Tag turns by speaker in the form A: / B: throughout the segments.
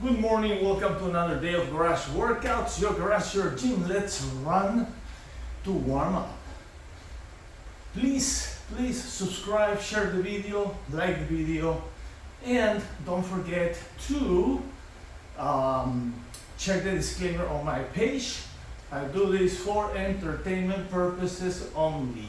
A: Good morning, welcome to another day of Garage Workouts. Your garage, your gym. Let's run to warm up. Please subscribe, share the video, like the video, and don't forget to check the disclaimer on my page. I do this for entertainment purposes only.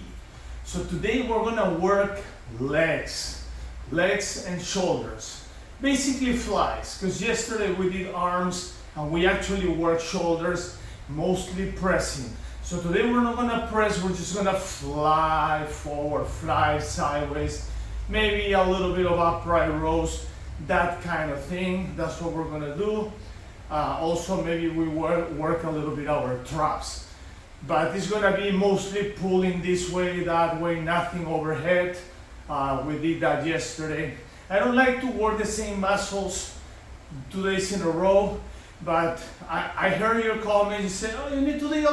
A: So today we're gonna work legs and shoulders. Basically flies, because yesterday we did arms and we actually worked shoulders, mostly pressing. So today we're not gonna press, we're just gonna fly forward, fly sideways, maybe a little bit of upright rows, that kind of thing. That's what we're gonna do. Also maybe we work a little bit our traps. But it's gonna be mostly pulling this way, that way, nothing overhead. We did that yesterday. I don't like to work the same muscles 2 days in a row, but I heard your comments. You say, "Oh, you need to do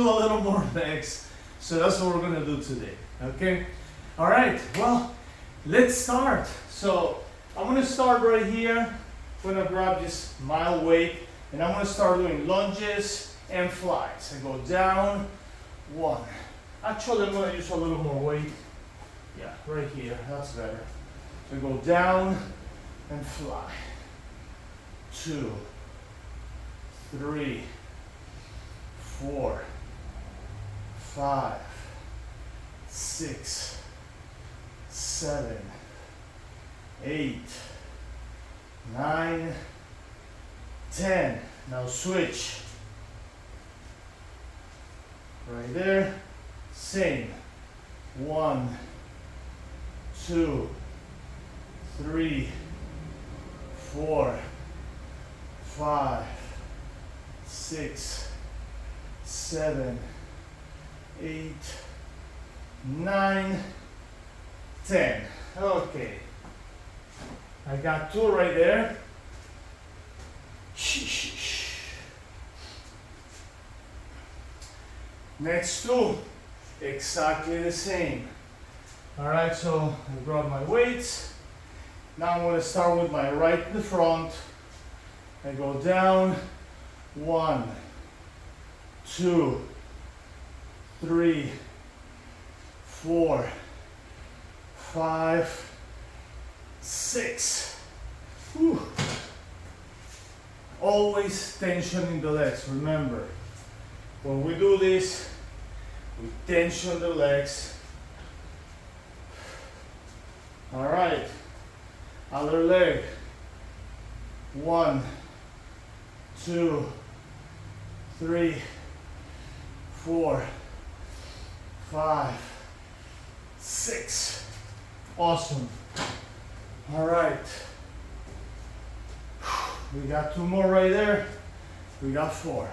A: a little more legs." So that's what we're gonna do today. Okay. All right. Well, let's start. So I'm gonna start right here. I'm gonna grab this mild weight, and I'm gonna start doing lunges and flies. I go down, one. Actually, I'm gonna use a little more weight. Yeah, right here, that's better. So go down and fly. 2, 3, 4, 5, 6, 7, 8, 9, 10. Now switch. Right there, same. 1, 2, 3, 4, 5, 6, 7, 8, 9, 10. Okay. I got 2 right there. Next 2, exactly the same. All right, so I grab my weights. Now I'm going to start with my right in the front. I go down, 1, 2, 3, 4, 5, 6. Whew. Always tension in the legs. Remember, when we do this, we tension the legs. All right, other leg. 1, 2, 3, 4, 5, 6. Awesome. All right. We got 2 more right there. We got 4.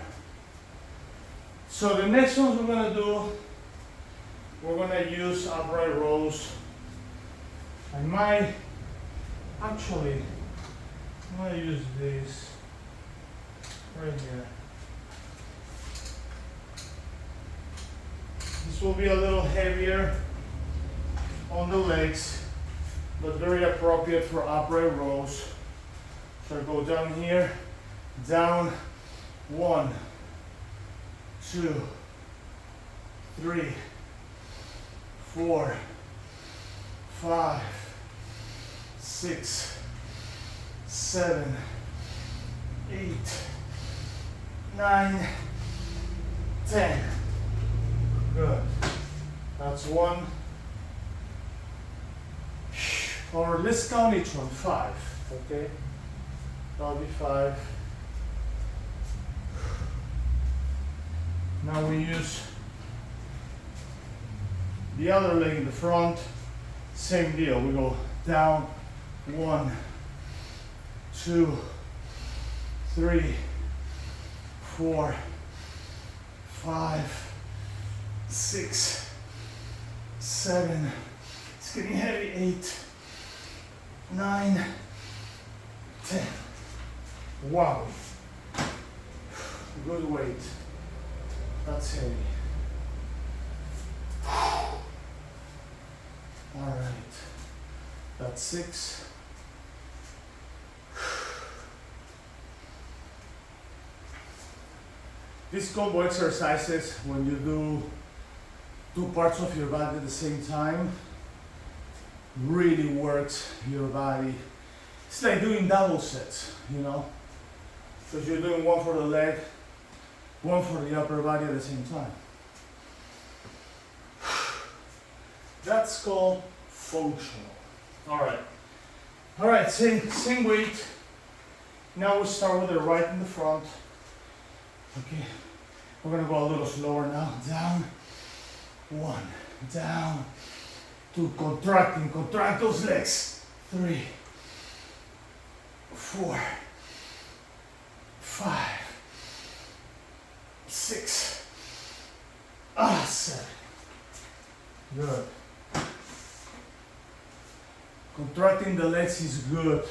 A: So the next ones we're gonna do, we're gonna use upright rows. I might, actually, I'm gonna use this right here. This will be a little heavier on the legs, but very appropriate for upright rows. So I go down here, down, 1, 2, 3, 4, 5, 6, 7, 8, 9, 10. Good. That's 1. Or let's count each one. 5. Okay. That'll be 5. Now we use the other leg in the front. Same deal. We go down, 1, 2, 3, 4, 5, 6, 7. It's getting heavy. 8, 9, 10. Wow. Good weight. That's heavy. All right. That's 6. These combo exercises, when you do 2 parts of your body at the same time, really works your body. It's like doing double sets, you know, because you're doing one for the leg, one for the upper body at the same time. That's called functional. All right, same weight. Now we start with the right in the front. Okay, we're gonna go a little slower now. Down, 1, down, 2, contract those legs. 3, 4, 5, 6, 7. Good. Contracting the legs is good.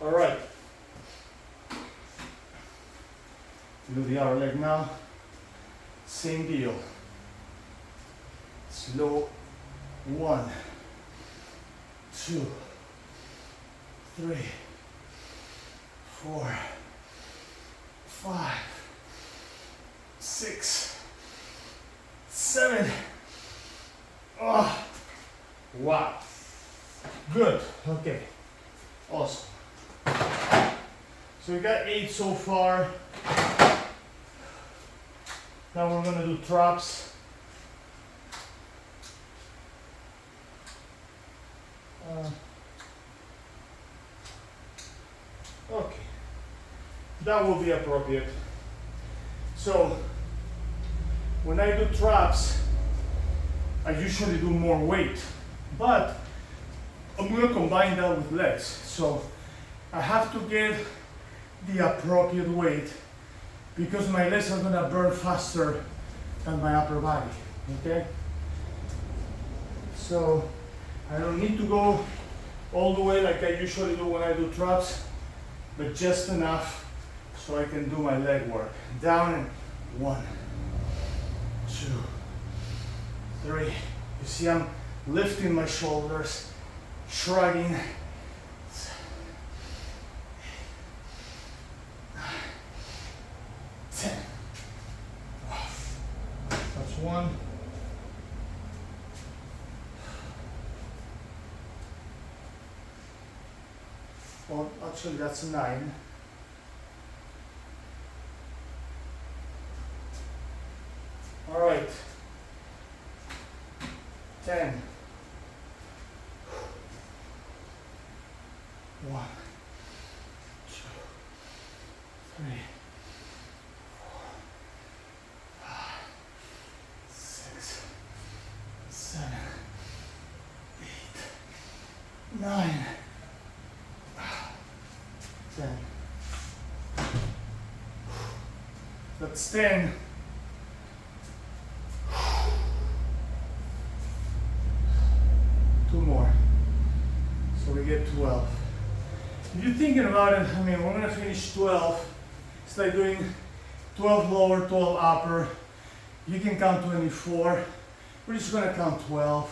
A: All right. Do the other leg now. Same deal. Slow. 1, 2, 3, 4, 5, 6, 7. Oh, wow. Good. Okay. Awesome. So we got 8 so far. Now we're gonna do traps. Okay, that will be appropriate. So when I do traps, I usually do more weight, but I'm going to combine that with legs. So I have to get the appropriate weight because my legs are going to burn faster than my upper body. Okay, so I don't need to go all the way like I usually do when I do traps, but just enough so I can do my leg work. Down and 1, 2, 3. You see, I'm lifting my shoulders, shrugging. 7, 8, 9, 10. That's 1. Well, actually, that's 9. All right. 10. 1, 2, 3, 4, 5, 6, 7, 8, 9. 10. That's 10. Two more. So we get 12. If you're thinking about it, I mean, we're going to finish 12. It's like doing 12 lower, 12 upper. You can count 24. We're just going to count 12.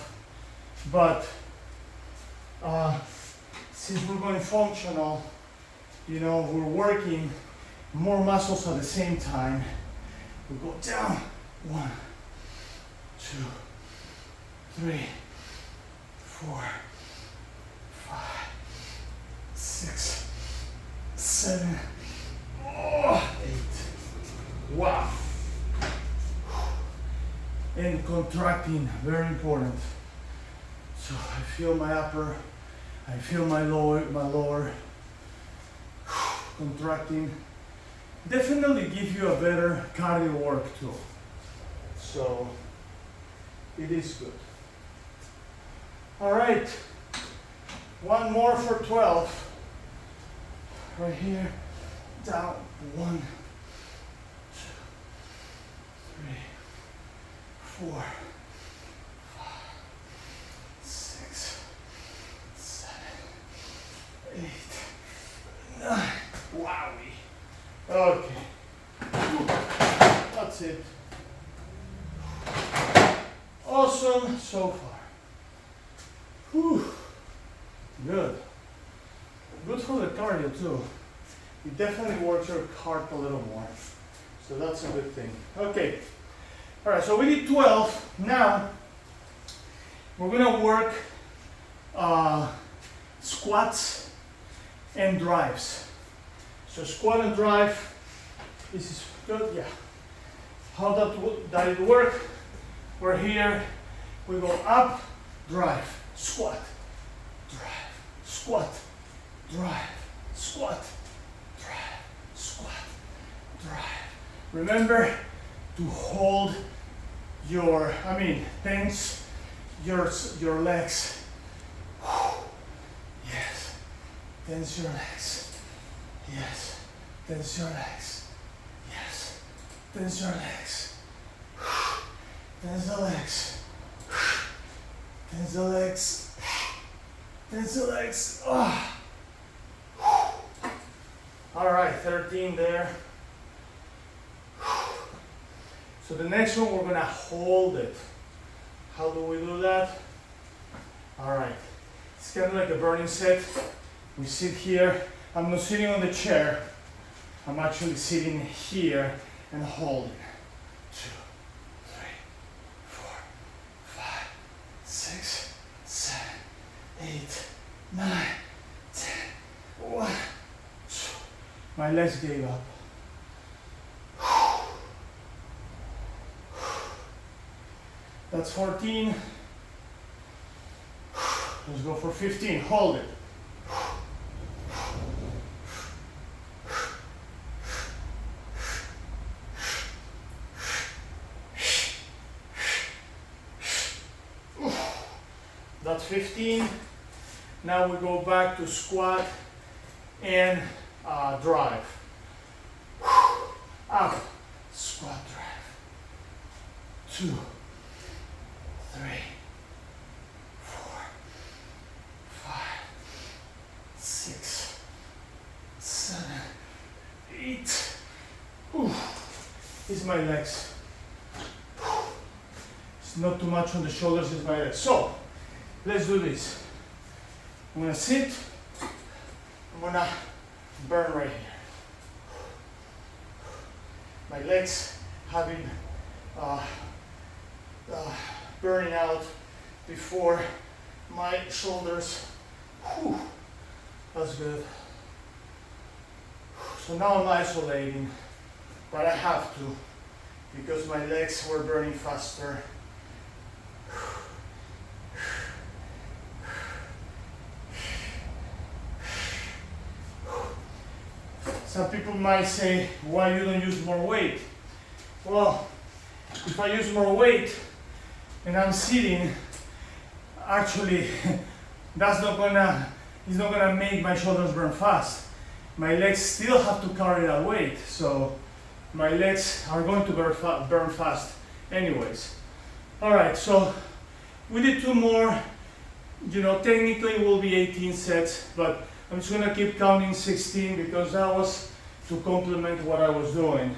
A: But since we're going functional, you know, we're working more muscles at the same time. We go down. 1, 2, 3, 4, 5, 6, 7, 8. Wow. And contracting, very important. So I feel my upper, I feel my lower. Contracting. Definitely give you a better cardio work too. So it is good. All right, one more for 12. Right here, down. 1, 2, 3, 4, 5, 6, 7, 8, 9. Wowie. Okay. That's it. Awesome so far. Whew. Good. Good for the cardio too. It definitely works your heart a little more. So that's a good thing. Okay. All right, so we did 12. Now, we're gonna work squats and drives. So squat and drive, this is good, yeah. How that it work? We're here, we go up, drive, squat, drive, squat, drive, squat, drive, squat, drive. Remember to hold your, tense your legs. Yes, tense your legs. Yes, tense your legs. Yes, tense your legs. Tense the legs. Tense the legs. Tense the legs. Oh. All right, 13 there. So the next one, we're gonna hold it. How do we do that? All right, it's kind of like a burning set. We sit here. I'm not sitting on the chair. I'm actually sitting here and holding. 2, 3, 4, 5, 6, 7, 8, 9, 10. 1, 2. My legs gave up. That's 14. Let's go for 15. Hold it. That's 15. Now we go back to squat and drive. Up, squat, drive. 2, 3, 4, 5, 6, 7, 8. These are my legs. It's not too much on the shoulders, it's my legs. So, let's do this. I'm gonna sit, I'm gonna burn right here. My legs have been burning out before my shoulders. Whew. That's good. So now I'm isolating, but I have to because my legs were burning faster. Some people might say, why you don't use more weight? Well, if I use more weight and I'm sitting, actually, it's not gonna make my shoulders burn fast. My legs still have to carry that weight, so my legs are going to burn fast anyways. All right, so we did 2 more. Technically it will be 18 sets, but I'm just gonna keep counting 16 because that was to complement what I was doing.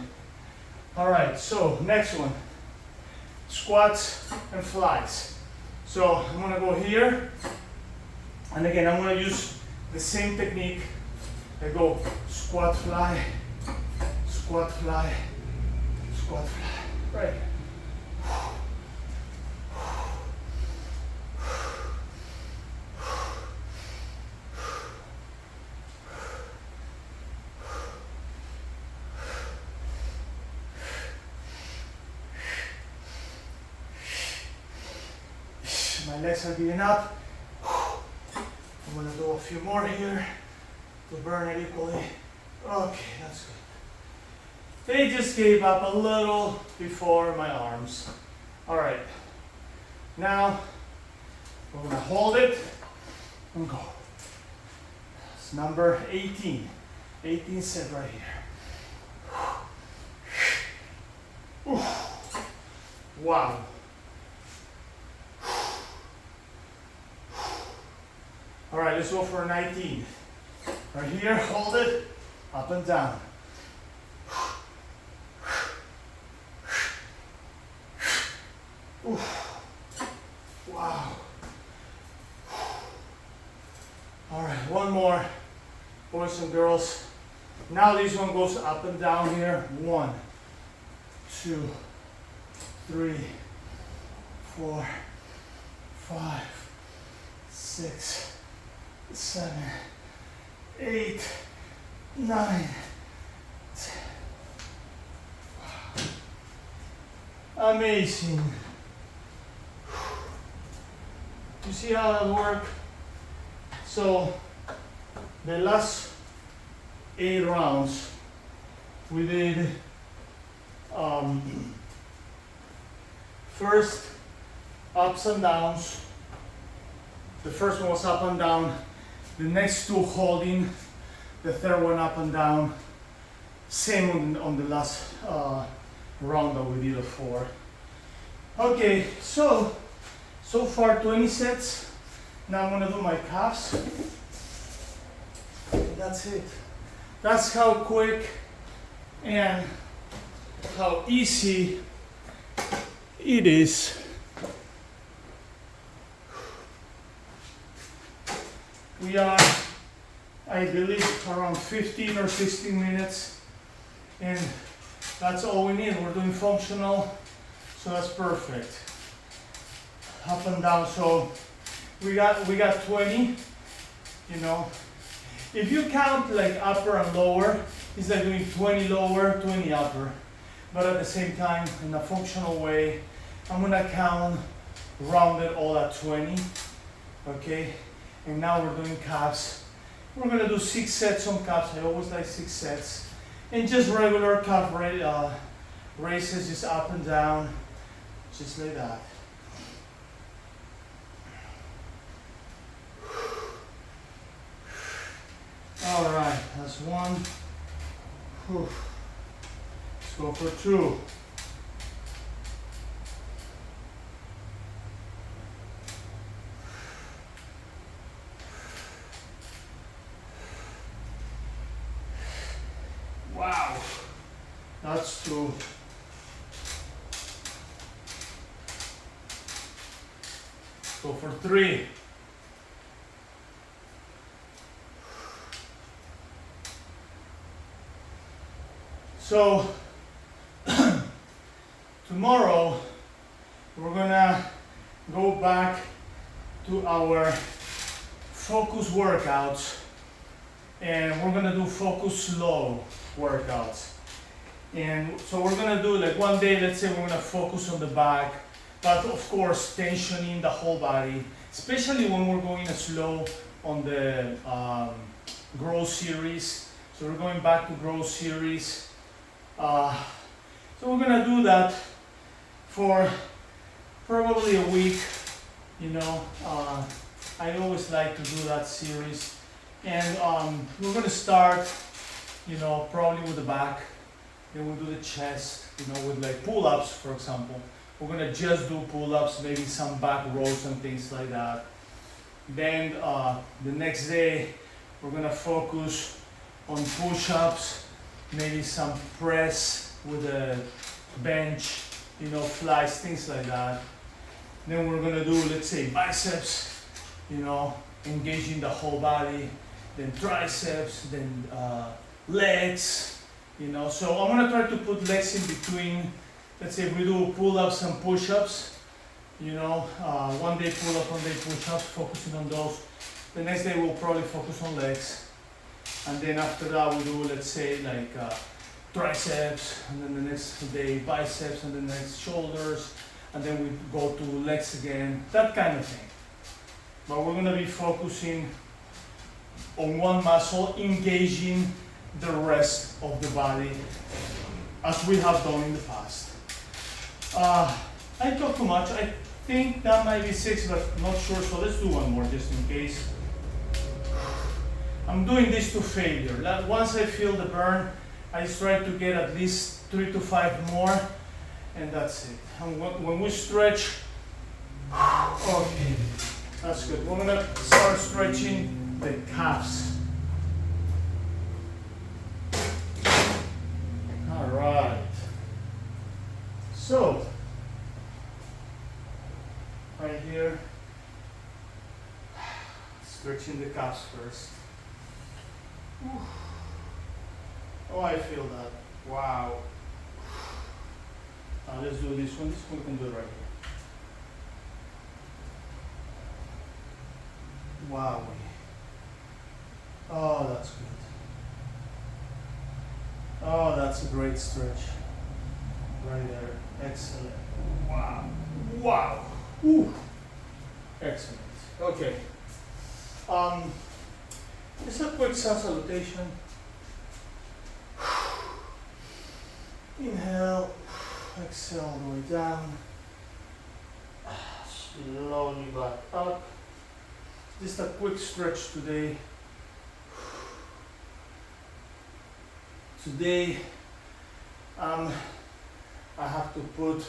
A: All right, so next one, squats and flies. So I'm gonna go here, and again, I'm gonna use the same technique. I go squat, fly, squat, fly, squat, fly, right. My legs are giving up. I'm gonna do a few more here to burn it equally. Okay, that's good. They just gave up a little before my arms. All right, now we're gonna hold it and go. It's number 18. 18 set right here. Wow. All right, let's go for 19. Right here, hold it, up and down. Wow. boys and girls. Now this one goes up and down here. 1, 2, 3, 4, 5, 6, 7, 8, 9, 10. Amazing. You see how that works? So the last 8 rounds we did first ups and downs. The first one was up and down, the next 2 holding, the third one up and down. Same on the last round that we did of 4. Okay, so far 20 sets. Now I'm gonna do my calves. That's it. That's how quick and how easy it is. We are, I believe, around 15 or 16 minutes, and that's all we need. We're doing functional, so that's perfect. Up and down. So we got 20. You know, if you count like upper and lower, it's like doing 20 lower, 20 upper. But at the same time, in a functional way, I'm gonna count rounded all at 20. Okay. And now we're doing calves. We're gonna do 6 sets on calves. I always like 6 sets. And just regular calf raises, just up and down, just like that. All right, that's 1. Whew. Let's go for 2. Wow, that's 2. Go for 3. So tomorrow we're gonna go back to our focus workouts, and we're gonna do focus slow workouts. And so we're gonna do like one day, let's say we're gonna focus on the back, but of course tensioning the whole body, especially when we're going slow on the growth series. So we're going back to growth series. So we're gonna do that for probably a week. You know, I always like to do that series, and we're gonna start, you know, probably with the back, then we'll do the chest, you know, with like pull-ups, for example. We're gonna just do pull-ups, maybe some back rows and things like that. Then the next day we're gonna focus on push-ups, maybe some press with a bench, you know, flies, things like that. Then we're gonna do, let's say, biceps, you know, engaging the whole body, then triceps, then legs, you know. So I'm gonna try to put legs in between. Let's say we do pull-ups and push-ups, you know, one day pull-up, one day push-ups, focusing on those. The next day we'll probably focus on legs. And then after that we'll do, let's say, like triceps, and then the next day biceps, and then the next shoulders, and then we go to legs again, that kind of thing. But we're gonna be focusing on one muscle, engaging the rest of the body as we have done in the past. I talk too much. I think that might be 6, but not sure, so let's do one more just in case. I'm doing this to failure. Once I feel the burn, I try to get at least 3 to 5 more, and that's it. And when we stretch, okay, that's good. We're gonna start stretching the calves. All right. So, right here, stretching the calves first. Oh, I feel that. Wow. Now let's do this one. This one we can do it right here. Wow. Oh, that's good. Oh, that's a great stretch. Right there. Excellent. Wow. Wow. Ooh. Excellent. Okay. Just a quick self-salutation. Inhale. Exhale all the way down. Slowly back up. Just a quick stretch today. Today, I have to put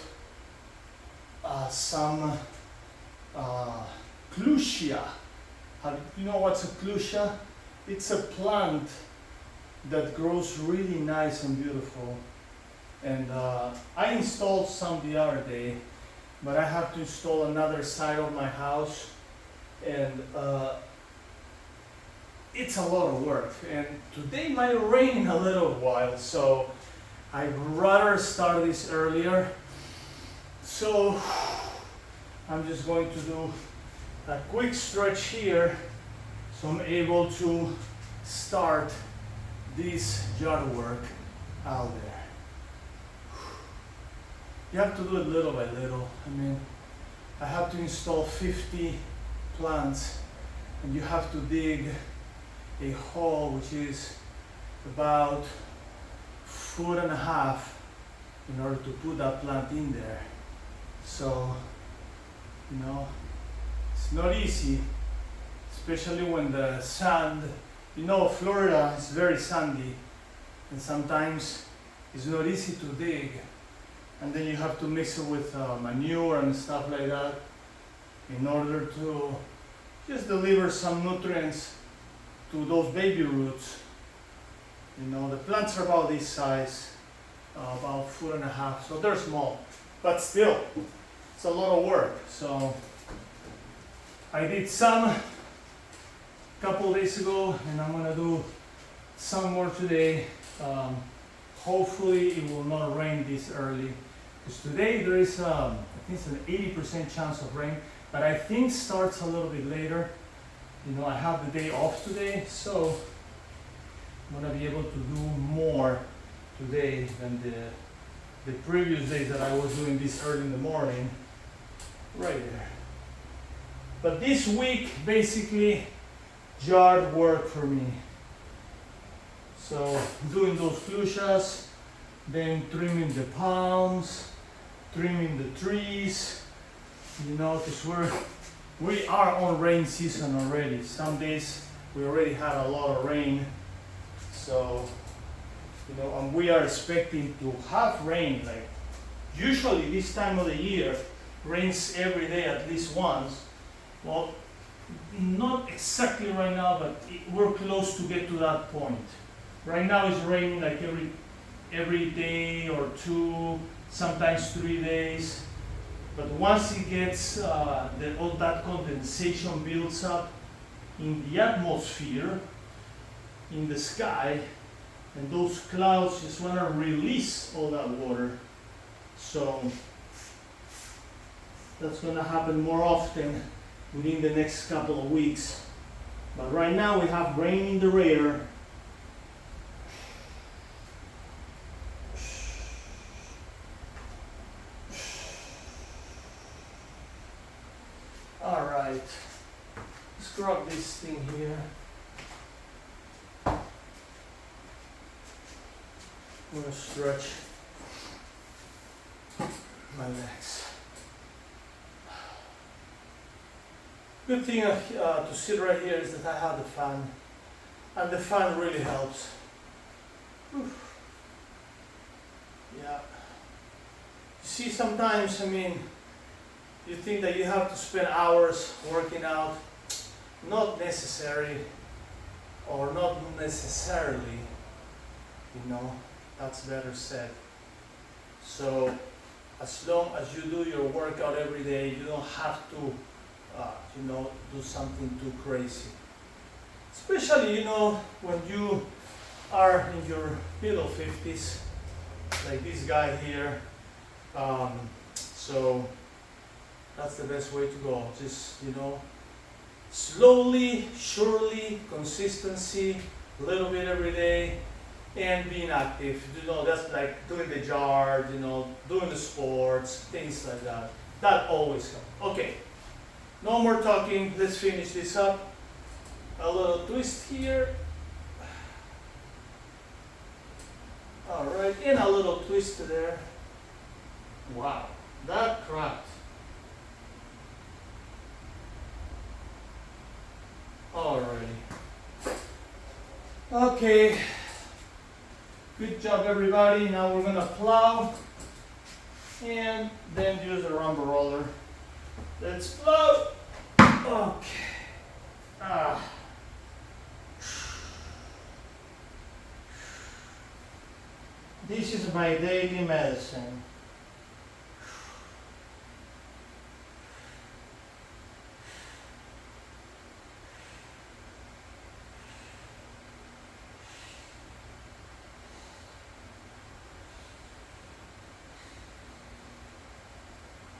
A: some clusia. You know what's a clusia? It's a plant that grows really nice and beautiful. And I installed some the other day, but I have to install another side of my house, and it's a lot of work. And today might rain in a little while, so I'd rather start this earlier. So I'm just going to do a quick stretch here, so I'm able to start this yard work out there. You have to do it little by little. I mean, I have to install 50 plants, and you have to dig a hole which is about 1.5 feet in order to put that plant in there. So, you know, it's not easy, especially when the sand, you know, Florida is very sandy, and sometimes it's not easy to dig. And then you have to mix it with manure and stuff like that in order to just deliver some nutrients to those baby roots. You know, the plants are about this size, about 1.5 feet, so they're small, but still, it's a lot of work. So I did some a couple days ago, and I'm gonna do some more today. Hopefully it will not rain this early, because today there is I think it's an 80% chance of rain, but I think starts a little bit later. You know, I have the day off today, so I'm gonna be able to do more today than the previous days that I was doing this early in the morning. Right there. But this week, basically, yard work for me. So doing those clusias, then trimming the palms, trimming the trees, you know, because we are on rain season already. Some days we already had a lot of rain, so you know, and we are expecting to have rain. Like usually this time of the year, rains every day at least once. Well, not exactly right now, but we're close to get to that point. Right now it's raining like every day or two, sometimes 3 days. But once it gets, all that condensation builds up in the atmosphere, in the sky, and those clouds just want to release all that water. So that's going to happen more often within the next couple of weeks. But right now we have rain in the radar. All right, let's grab this thing here. I'm going to stretch my legs. Good thing to sit right here is that I have the fan, and the fan really helps. Whew. Yeah. You see, sometimes, I mean, you think that you have to spend hours working out. Not necessary, or not necessarily, you know, that's better said. So as long as you do your workout every day, you don't have to, you know, do something too crazy. Especially, you know, when you are in your middle 50s, like this guy here. So that's the best way to go. Just, you know, slowly, surely, consistency, a little bit every day, and being active. You know, that's like doing the yard, you know, doing the sports, things like that. That always helps. Okay, no more talking. Let's finish this up. A little twist here. All right, and a little twist there. Wow, that cracked. Alrighty. Okay. Good job, everybody. Now we're gonna plow and then use a rumble roller. Let's plow. Okay. This is my daily medicine.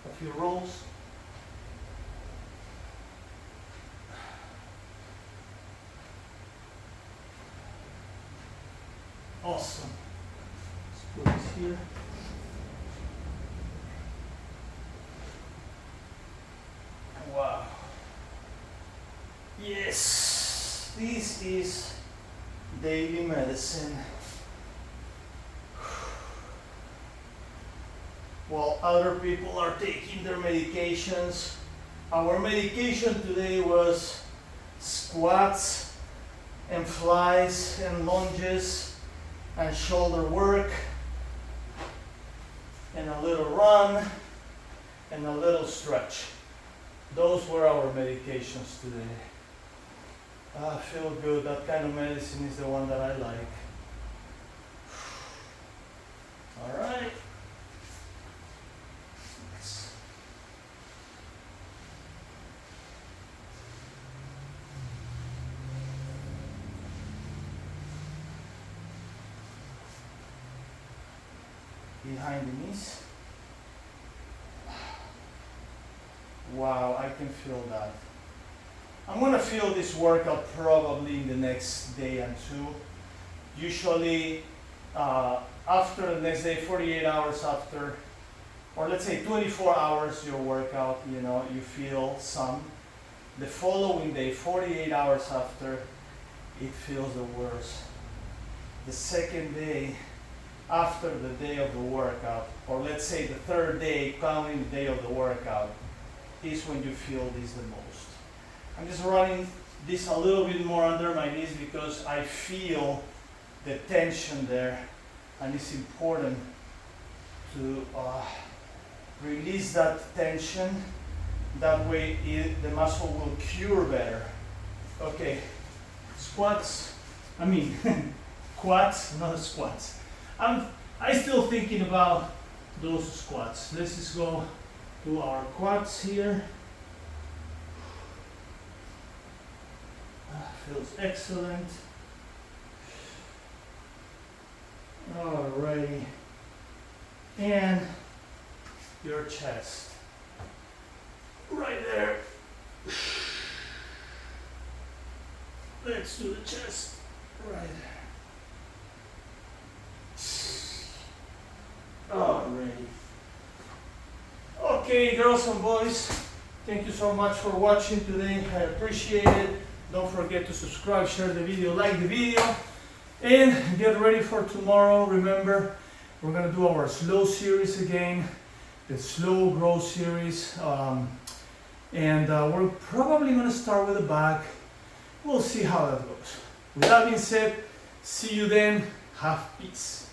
A: A few rolls. Awesome. Let's put this here. Wow. Yes, this is daily medicine. While other people are taking their medications, our medication today was squats and flies and lunges and shoulder work and a little run and a little stretch. Those were our medications today. I feel good. That kind of medicine is the one that I like. All right. Behind the knees. Wow, I can feel that. I'm gonna feel this workout probably in the next day and two. Usually after the next day, 48 hours after, or let's say 24 hours your workout, you know, you feel some. The following day, 48 hours after, it feels the worst. The second day, after the day of the workout, or let's say the third day, counting the day of the workout, is when you feel this the most. I'm just running this a little bit more under my knees because I feel the tension there, and it's important to release that tension. That way the muscle will cure better. Okay, squats, quads, not squats. I'm still thinking about those squats. Let's just go to our quads here. Feels excellent. Alrighty. And your chest. Right there. Let's do the chest. Right there. Alrighty. Okay, girls and boys, thank you so much for watching today. I appreciate it. Don't forget to subscribe, share the video, like the video, and get ready for tomorrow. Remember, we're gonna do our slow series again, the slow growth series, and we're probably gonna start with the back. We'll see how that goes. With that being said, see you then. Have peace.